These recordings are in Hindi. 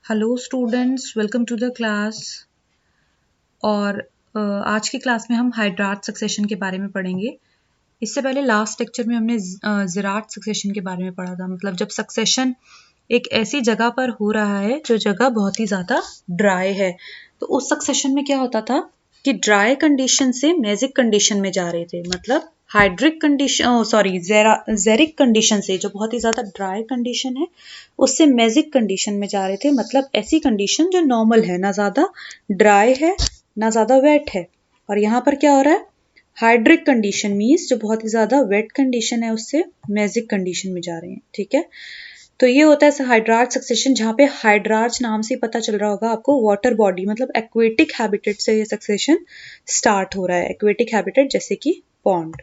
Hello students, welcome to the class. और आज की क्लास में हम हाइड्राट सक्सेशन के बारे में पढ़ेंगे। इससे पहले लास्ट लेक्चर में हमने ज़िराट सक्सेशन के बारे में पढ़ा था। मतलब जब सक्सेशन एक ऐसी जगह पर हो रहा है जो जगह बहुत ही ज़्यादा ड्राई है, तो उस सक्सेशन में क्या होता था कि ड्राई कंडीशन से मेजिक कंडीशन में जा रहे थे। मतलब हाइड्रिक कंडीशन जेरिक कंडीशन से, जो बहुत ही ज़्यादा ड्राई कंडीशन है, उससे मेजिक कंडीशन में जा रहे थे। मतलब ऐसी कंडीशन जो नॉर्मल है, ना ज़्यादा ड्राई है ना ज़्यादा वेट है। और यहाँ पर क्या हो रहा है, हाइड्रिक कंडीशन मीन्स जो बहुत ही ज़्यादा वेट कंडीशन है उससे मेजिक कंडीशन में जा रहे हैं। ठीक है, तो ये होता है हाइड्राट सक्सेशन, जहाँ पे हाइड्राट नाम से पता चल रहा होगा आपको, वाटर बॉडी मतलब एक्वेटिक हैबिटेट से ये सक्सेशन स्टार्ट हो रहा है। एक्वेटिक हैबिटेट जैसे कि पॉन्ड।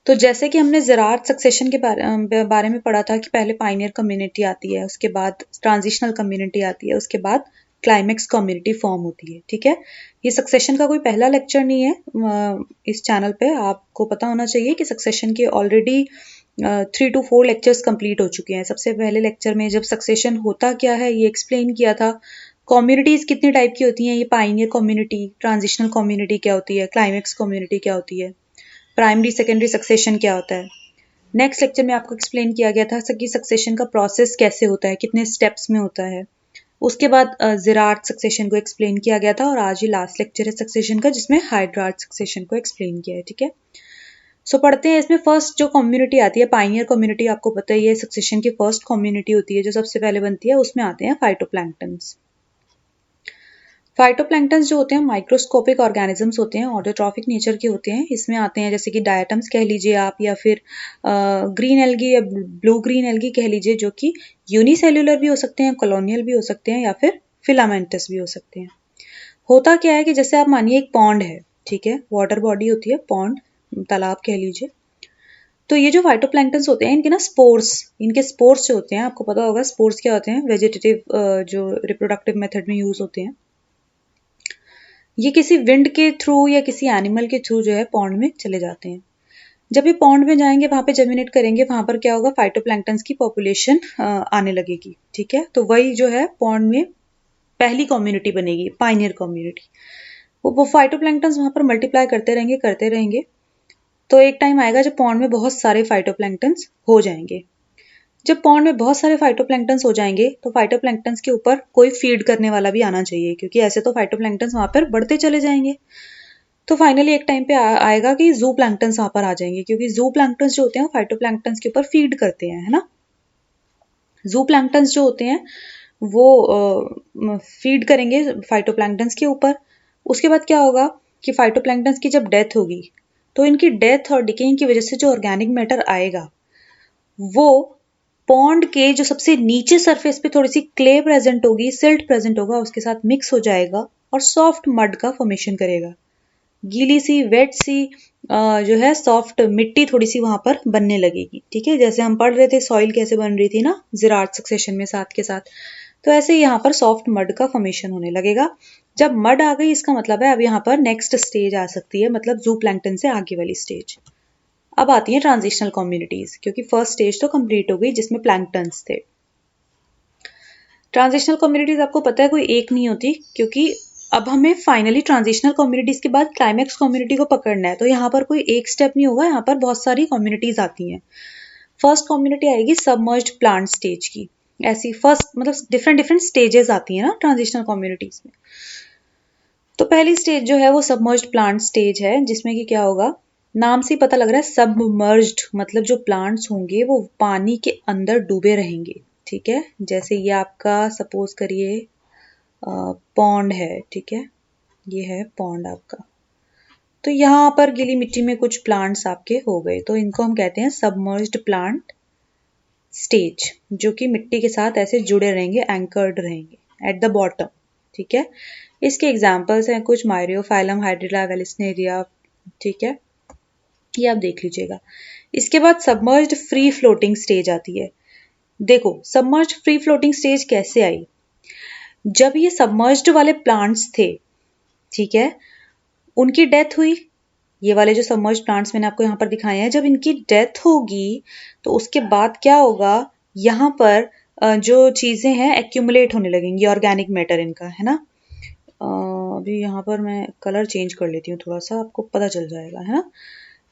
तो जैसे कि हमने ज़िरात सक्सेशन के बारे में पढ़ा था कि पहले पाइनियर कम्युनिटी आती है, उसके बाद ट्रांजिशनल कम्युनिटी आती है, उसके बाद क्लाइमेक्स कम्युनिटी फॉर्म होती है। ठीक है, ये सक्सेशन का कोई पहला लेक्चर नहीं है इस चैनल पे। आपको पता होना चाहिए कि सक्सेशन के ऑलरेडी 3 to 4 लेक्चर्स कंप्लीट हो चुके हैं। सबसे पहले लेक्चर में जब सक्सेशन होता क्या है ये एक्सप्लेन किया था। कम्युनिटीज़ कितनी टाइप की होती हैं, ये पाइनियर कम्युनिटी, ट्रांजिशनल कम्युनिटी क्या होती है, क्लाइमेक्स कम्युनिटी क्या होती है, प्राइमरी सेकेंडरी सक्सेशन क्या होता है। नेक्स्ट लेक्चर में आपको एक्सप्लेन किया गया था कि सक्सेशन का प्रोसेस कैसे होता है, कितने स्टेप्स में होता है। उसके बाद ज़िराट सक्सेशन को एक्सप्लेन किया गया था, और आज ही लास्ट लेक्चर है सक्सेशन का जिसमें हाइड्राट सक्सेशन को एक्सप्लेन किया है। ठीक है, सो पढ़ते हैं। इसमें फर्स्ट जो कम्युनिटी आती है पाइनियर कम्युनिटी, आपको पता ही है सक्सेशन की फर्स्ट कम्युनिटी होती है जो सबसे पहले बनती है। उसमें आते हैं फाइटोप्लैंक्टन्स। फाइटोप्लैंक्टन्स जो होते हैं माइक्रोस्कोपिक ऑर्गेनिजम्स होते हैं, ऑटोट्रॉफिक नेचर के होते हैं। इसमें आते हैं जैसे कि डायटम्स कह लीजिए आप, या फिर ग्रीन एल्गी या ब्लू ग्रीन एल्गी कह लीजिए, जो कि यूनिसेल्युलर भी हो सकते हैं, कॉलोनियल भी हो सकते हैं, या फिर फिलामेंटस भी हो सकते हैं। होता क्या है कि जैसे आप मानिए एक पॉन्ड है, ठीक है, वाटर बॉडी होती है, पॉन्ड तालाब कह लीजिए। तो ये जो फाइटोप्लैंक्टन्स होते हैं, इनके ना स्पोर्स जो होते हैं, आपको पता होगा स्पोर्स क्या होते हैं, वेजिटेटिव जो रिप्रोडक्टिव मेथड में यूज होते हैं। ये किसी विंड के थ्रू या किसी एनिमल के थ्रू जो है पॉन्ड में चले जाते हैं। जब ये पॉन्ड में जाएंगे, वहां पे जर्मिनेट करेंगे, वहां पर क्या होगा, फाइटोप्लैंक्टन्स की पॉपुलेशन आने लगेगी। ठीक है, तो वही जो है पॉन्ड में पहली कम्युनिटी बनेगी, पाइनियर कम्युनिटी। वो फाइटोप्लैंक्टन्स वहां पर मल्टीप्लाई करते रहेंगे। तो एक टाइम आएगा जब पॉन्ड में बहुत सारे फाइटोप्लैंक्टन्स हो जाएंगे। जब पॉन्ड में बहुत सारे फाइटोप्लैंक्टन्स हो जाएंगे, तो फाइटोप्लैंक्टन्स के ऊपर कोई फीड करने वाला भी आना चाहिए, क्योंकि ऐसे तो फाइटोप्लैंक्टन्स वहां पर बढ़ते चले जाएंगे। तो फाइनली एक टाइम पे आएगा कि जू प्लैंक्टन्स वहां पर आ जाएंगे, क्योंकि जू प्लैंक्टन्स जो होते हैं फाइटोप्लैंक्टन्स के ऊपर फीड करते हैं, है ना। जू प्लैंक्टन्स जो होते हैं वो फीड करेंगे फाइटोप्लैंक्टन्स के ऊपर। उसके बाद क्या होगा कि फाइटोप्लैंक्टन्स की जब डेथ होगी, तो इनकी डेथ और डिकेइंग की वजह से जो ऑर्गेनिक मैटर आएगा, वो पॉन्ड के जो सबसे नीचे सरफेस पे थोड़ी सी क्ले प्रेजेंट होगी, सिल्ट प्रेजेंट होगा, उसके साथ मिक्स हो जाएगा और सॉफ्ट मड का फॉर्मेशन करेगा। गीली सी वेट सी जो है सॉफ्ट मिट्टी थोड़ी सी वहां पर बनने लगेगी। ठीक है, जैसे हम पढ़ रहे थे सॉइल कैसे बन रही थी ना ज़िरात सक्सेशन में साथ के साथ, तो ऐसे ही यहाँ पर सॉफ्ट मड का फॉर्मेशन होने लगेगा। जब मड आ गई, इसका मतलब है अब यहाँ पर नेक्स्ट स्टेज आ सकती है, मतलब जू प्लैंक्टन से आगे वाली स्टेज। अब आती है ट्रांजिशनल कम्युनिटीज, क्योंकि फर्स्ट स्टेज तो कंप्लीट हो गई जिसमें प्लैंक्टन्स थे। ट्रांजिशनल कम्युनिटीज आपको पता है कोई एक नहीं होती, क्योंकि अब हमें फाइनली ट्रांजिशनल कम्युनिटीज के बाद क्लाइमेक्स कम्युनिटी को पकड़ना है, तो यहाँ पर कोई एक स्टेप नहीं होगा, यहाँ पर बहुत सारी कम्युनिटीज आती हैं। फर्स्ट कम्युनिटी आएगी सबमर्ज्ड प्लांट स्टेज की। ऐसी फर्स्ट मतलब डिफरेंट स्टेजेस आती हैं ना ट्रांजिशनल कम्युनिटीज में। तो पहली स्टेज जो है वो सबमर्ज्ड प्लांट स्टेज है, जिसमें कि क्या होगा, नाम से पता लग रहा है सबमर्ज्ड, मतलब जो प्लांट्स होंगे वो पानी के अंदर डूबे रहेंगे। ठीक है, जैसे ये आपका सपोज करिए पॉन्ड है, ठीक है, ये है पॉन्ड आपका। तो यहाँ पर गीली मिट्टी में कुछ प्लांट्स आपके हो गए, तो इनको हम कहते हैं सबमर्ज्ड प्लांट स्टेज, जो कि मिट्टी के साथ ऐसे जुड़े रहेंगे, एंकर्ड रहेंगे एट द बॉटम। ठीक है, इसके एग्जाम्पल्स हैं कुछ, मायरियोफाइलम, हाइड्रिला, वेलिस्नेरिया। ठीक है, ये आप देख लीजिएगा। इसके बाद सबमर्ज्ड फ्री फ्लोटिंग स्टेज आती है। देखो सबमर्ज्ड फ्री फ्लोटिंग स्टेज कैसे आई, जब ये सबमर्ज्ड वाले प्लांट्स थे, ठीक है, उनकी डेथ हुई। ये वाले जो सबमर्ज्ड प्लांट्स मैंने आपको यहाँ पर दिखाए हैं, जब इनकी डेथ होगी तो उसके बाद क्या होगा, यहाँ पर जो चीज़ें हैं एक्यूमुलेट होने लगेंगी, ऑर्गेनिक मैटर इनका, है ना। अभी यहाँ पर मैं कलर चेंज कर लेती हूँ थोड़ा सा, आपको पता चल जाएगा, है ना।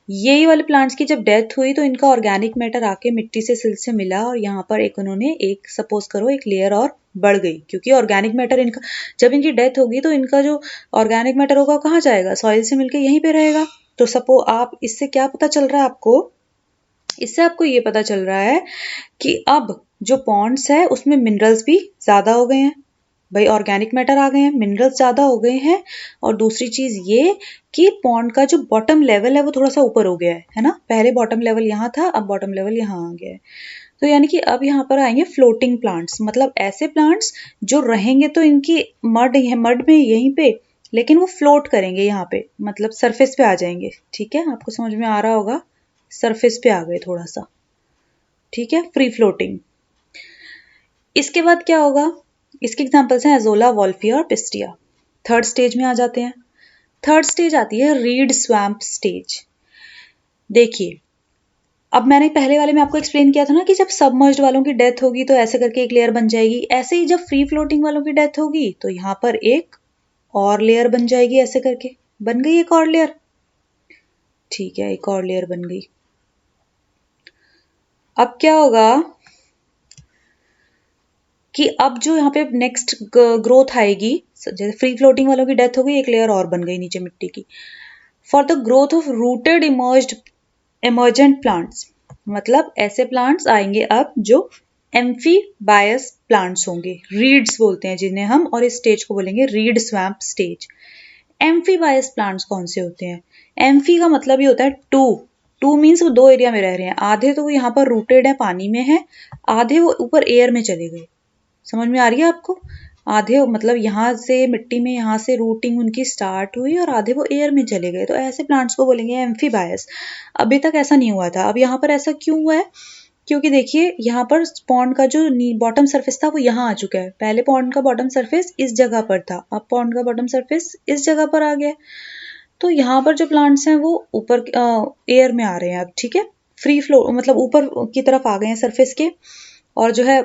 यही वाले प्लांट्स की जब डेथ हुई तो इनका ऑर्गेनिक मैटर आके मिट्टी से सिल से मिला और यहाँ पर एक उन्होंने एक सपोज करो एक लेयर और बढ़ गई, क्योंकि ऑर्गेनिक मैटर इनका जब इनकी डेथ होगी तो इनका जो ऑर्गेनिक मैटर होगा कहाँ जाएगा, सॉइल से मिलके यहीं पे रहेगा। तो सपो आप इससे क्या पता चल रहा है आपको, इससे आपको ये पता चल रहा है कि अब जो पॉन्ड्स है उसमें मिनरल्स भी ज्यादा हो गए हैं, भाई ऑर्गेनिक मैटर आ गए हैं, मिनरल्स ज्यादा हो गए हैं। और दूसरी चीज ये कि पॉन्ड का जो बॉटम लेवल है वो थोड़ा सा ऊपर हो गया है ना। पहले बॉटम लेवल यहाँ था, अब बॉटम लेवल यहाँ आ गया है। तो यानी कि अब यहाँ पर आएंगे फ्लोटिंग प्लांट्स, मतलब ऐसे प्लांट्स जो रहेंगे तो इनकी मड में यहीं पे, लेकिन वो फ्लोट करेंगे यहाँ पे, मतलब सरफेस पे आ जाएंगे। ठीक है, आपको समझ में आ रहा होगा, सरफेस पे आ गए थोड़ा सा, ठीक है, फ्री फ्लोटिंग। इसके बाद क्या होगा, इसके एग्जांपल्स हैं एजोला, वॉल्फिया और पिस्टिया। थर्ड स्टेज में आ जाते हैं। थर्ड स्टेज आती है रीड स्वैम्प स्टेज। देखिए, अब मैंने पहले वाले में आपको एक्सप्लेन किया था ना कि जब सबमर्ज्ड वालों की डेथ होगी तो ऐसे करके एक लेयर बन जाएगी, ऐसे ही जब फ्री फ्लोटिंग वालों की डेथ होगी तो यहाँ पर एक और लेयर बन जाएगी, ऐसे करके बन गई एक और लेयर। ठीक है, एक और लेयर बन गई। अब क्या होगा कि अब जो यहाँ पे नेक्स्ट ग्रोथ आएगी, जैसे फ्री फ्लोटिंग वालों की डेथ हो गई, एक लेयर और बन गई नीचे मिट्टी की। For the growth of rooted emergent plants, मतलब ऐसे प्लांट्स आएंगे अब जो एम्फीबायस प्लांट्स होंगे, रीड्स बोलते हैं जिन्हें हम, और इस स्टेज को बोलेंगे रीड स्वैम्प स्टेज। एम्फीबायस प्लांट्स कौन से होते हैं, एम्फी का मतलब ही होता है टू, टू मीन्स वो दो एरिया में रह रहे हैं, आधे तो वो यहाँ पर रूटेड है पानी में है, आधे वो ऊपर एयर में चले गए। समझ में आ रही है आपको, आधे मतलब यहाँ से मिट्टी में यहाँ से रूटिंग उनकी स्टार्ट हुई और आधे वो एयर में चले गए, तो ऐसे प्लांट्स को बोलेंगे एम्फीबायस। अभी तक ऐसा नहीं हुआ था, अब यहाँ पर ऐसा क्यों हुआ है, क्योंकि देखिए यहाँ पर पॉन्ड का जो बॉटम सरफेस था वो यहाँ आ चुका है। पहले पॉन्ड का बॉटम सरफेस इस जगह पर था, अब पॉन्ड का बॉटम सरफेस इस जगह पर आ गया। तो यहाँ पर जो प्लांट्स हैं वो ऊपर एयर में आ रहे हैं अब, ठीक है, फ्री फ्लो मतलब ऊपर की तरफ आ गए हैं सरफेस के। और जो है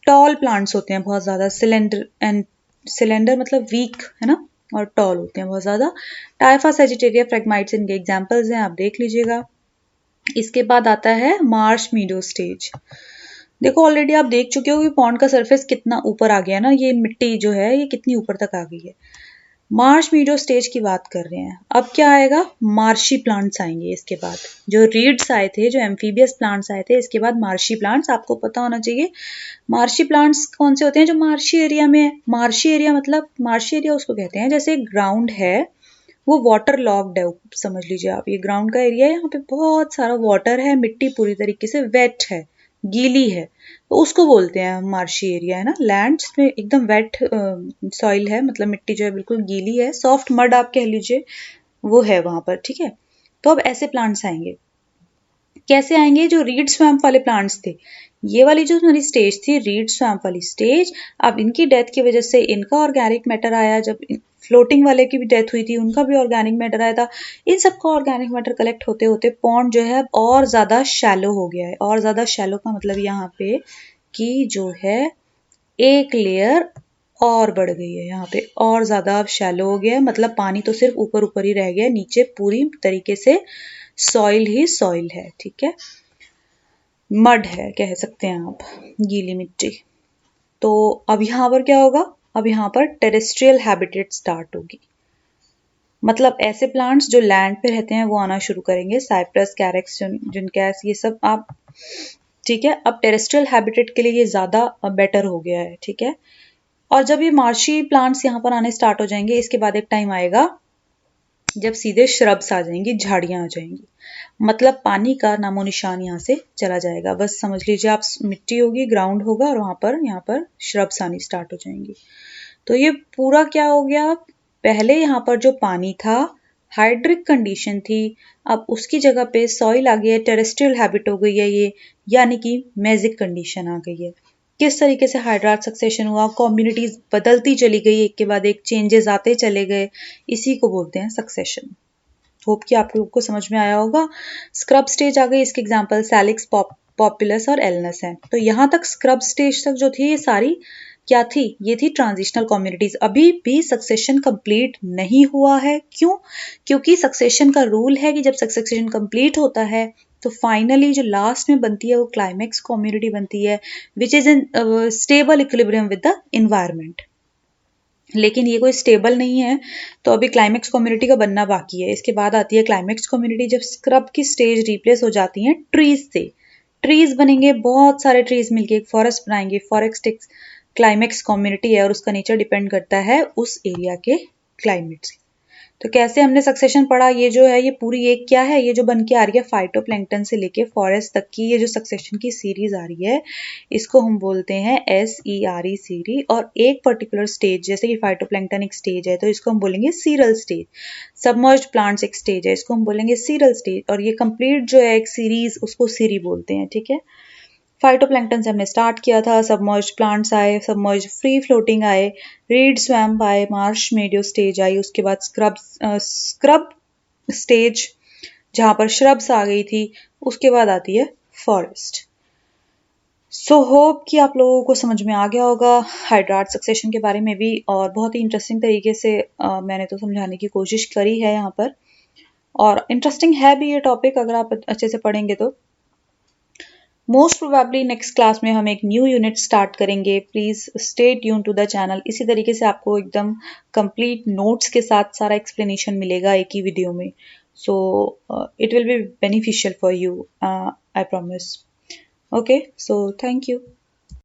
टॉल प्लांट्स होते हैं बहुत ज्यादा, सिलेंडर मतलब वीक है ना, और टॉल होते हैं बहुत ज्यादा। टाइफा, सेजिटेरिया, फ्रेगमाइट्स इनके एग्जांपल्स हैं, आप देख लीजिएगा। इसके बाद आता है मार्श मीडो स्टेज। देखो ऑलरेडी आप देख चुके हो कि पॉन्ड का सरफेस कितना ऊपर आ गया है ना, ये मिट्टी जो है ये कितनी ऊपर तक आ गई है। मार्श मीडो स्टेज की बात कर रहे हैं, अब क्या आएगा, मार्शी प्लांट्स आएंगे इसके बाद। जो रीड्स आए थे, जो एम्फीबियस प्लांट्स आए थे, इसके बाद मार्शी प्लांट्स, आपको पता होना चाहिए। मार्शी प्लांट्स कौन से होते हैं, जो मार्शी एरिया में है। मार्शी एरिया मतलब, मार्शी एरिया उसको कहते हैं जैसे ग्राउंड है वो वाटर लॉक्ड है, समझ लीजिए आप, ये ग्राउंड का एरिया है, यहाँ पे बहुत सारा वाटर है, मिट्टी पूरी तरीके से वेट है, गीली है, तो उसको बोलते हैं मार्शी एरिया, है ना। लैंड जिसमें एकदम वेट सॉइल है, मतलब मिट्टी जो है बिल्कुल गीली है, सॉफ्ट मड आप कह लीजिए, वो है वहां पर, ठीक है। तो अब ऐसे प्लांट्स आएंगे, कैसे आएंगे, जो रीड स्वैम्प वाले प्लांट्स थे, ये वाली जो हमारी स्टेज थी रीड स्वैम्प वाली स्टेज, अब इनकी डेथ की वजह से इनका ऑर्गेनिक मैटर आया, जब फ्लोटिंग वाले की भी डेथ हुई थी उनका भी ऑर्गेनिक मैटर आया था। इन सबका ऑर्गेनिक मैटर कलेक्ट होते होते पॉन्ड जो है और ज्यादा शैलो हो गया है। और ज्यादा शैलो का मतलब यहाँ पे कि जो है एक लेयर और बढ़ गई है, यहाँ पे और ज्यादा अब शैलो हो गया है, मतलब पानी तो सिर्फ ऊपर ऊपर ही रह गया है, नीचे पूरी तरीके से सॉइल ही सॉइल है, ठीक है, मड है कह सकते हैं आप, गीली मिट्टी। तो अब यहाँ पर क्या होगा, अब यहाँ पर टेरेस्ट्रियल हैबिटेट स्टार्ट होगी, मतलब ऐसे प्लांट्स जो लैंड पे रहते हैं वो आना शुरू करेंगे, साइप्रस, कैरेक्स, जिनकैस, ये सब आप, ठीक है। अब टेरेस्ट्रियल हैबिटेट के लिए ये ज्यादा बेटर हो गया है, ठीक है। और जब ये मार्शी प्लांट्स यहाँ पर आने स्टार्ट हो जाएंगे, इसके बाद एक टाइम आएगा जब सीधे श्रब्स आ जाएंगी, झाड़ियां आ जाएंगी, मतलब पानी का नामो निशान यहाँ से चला जाएगा। बस समझ लीजिए आप, मिट्टी होगी, ग्राउंड होगा, और वहां पर यहाँ पर श्रब्स आनी स्टार्ट हो जाएंगी। तो ये पूरा क्या हो गया, पहले यहाँ पर जो पानी था, हाइड्रिक कंडीशन थी, अब उसकी जगह पे सॉइल आ गई है, टेरेस्ट्रियल हैबिट हो गई है ये, यानी कि मेजिक कंडीशन आ गई है। किस तरीके से हाइड्राट सक्सेशन हुआ, कम्युनिटीज बदलती चली गई, एक के बाद एक चेंजेस आते चले गए, इसी को बोलते हैं सक्सेशन। होप कि आप लोगों को समझ में आया होगा। स्क्रब स्टेज आ गई, इसके एग्जांपल सैलिक्स, पॉपुलस और एलनस हैं। तो यहाँ तक स्क्रब स्टेज तक जो थी ये सारी क्या थी, ये थी ट्रांजिशनल कम्युनिटीज। अभी भी सक्सेशन कंप्लीट नहीं हुआ है। क्यों? क्योंकि सक्सेशन का रूल है कि जब सक्सेशन कंप्लीट होता है तो फाइनली जो लास्ट में बनती है वो क्लाइमेक्स कम्युनिटी बनती है, which is in stable equilibrium with the environment. लेकिन ये कोई स्टेबल नहीं है, तो अभी क्लाइमेक्स कम्युनिटी का बनना बाकी है। इसके बाद आती है क्लाइमेक्स कम्युनिटी, जब स्क्रब की स्टेज रिप्लेस हो जाती है ट्रीज से। ट्रीज बनेंगे, बहुत सारे ट्रीज मिलके एक फॉरेस्ट बनाएंगे। फॉरेस्ट एक क्लाइमेक्स कम्युनिटी है और उसका नेचर डिपेंड करता है उस एरिया के क्लाइमेट से। तो कैसे हमने सक्सेशन पढ़ा, ये जो है ये पूरी एक क्या है, ये जो बन के आ रही है फाइटोप्लैंक्टन से लेके फॉरेस्ट तक की ये जो सक्सेशन की सीरीज आ रही है, इसको हम बोलते हैं SERE सीरीज। और एक पर्टिकुलर स्टेज, जैसे कि फाइटोप्लैंक्टन एक स्टेज है तो इसको हम बोलेंगे सीरल स्टेज। सबमर्ज्ड प्लांट्स एक स्टेज है, इसको हम बोलेंगे सीरल स्टेज। और ये कंप्लीट जो है एक सीरीज, उसको सीरी बोलते हैं। ठीक है, फाइटोप्लैंक्टन से हमने स्टार्ट किया था, सबमर्ज्ड प्लांट्स आए, सबमर्ज्ड फ्री फ्लोटिंग आए, रीड स्वैम्प आए, मार्श मेडियो स्टेज आई, उसके बाद स्क्रब स्टेज जहां पर श्रब्स आ गई थी, उसके बाद आती है फॉरेस्ट। सो होप कि आप लोगों को समझ में आ गया होगा हाइड्राट सक्सेशन के बारे में भी, और बहुत ही इंटरेस्टिंग तरीके से मैंने तो समझाने की कोशिश करी है यहाँ पर। और इंटरेस्टिंग है भी ये टॉपिक, अगर आप अच्छे से पढ़ेंगे तो। मोस्ट प्रोबेबली नेक्स्ट क्लास में हम एक न्यू यूनिट स्टार्ट करेंगे। Please stay tune to the channel. इसी तरीके से आपको एकदम कंप्लीट नोट्स के साथ सारा एक्सप्लेनेशन मिलेगा एक ही वीडियो में। So it will be beneficial for you, I promise. Okay, so thank you.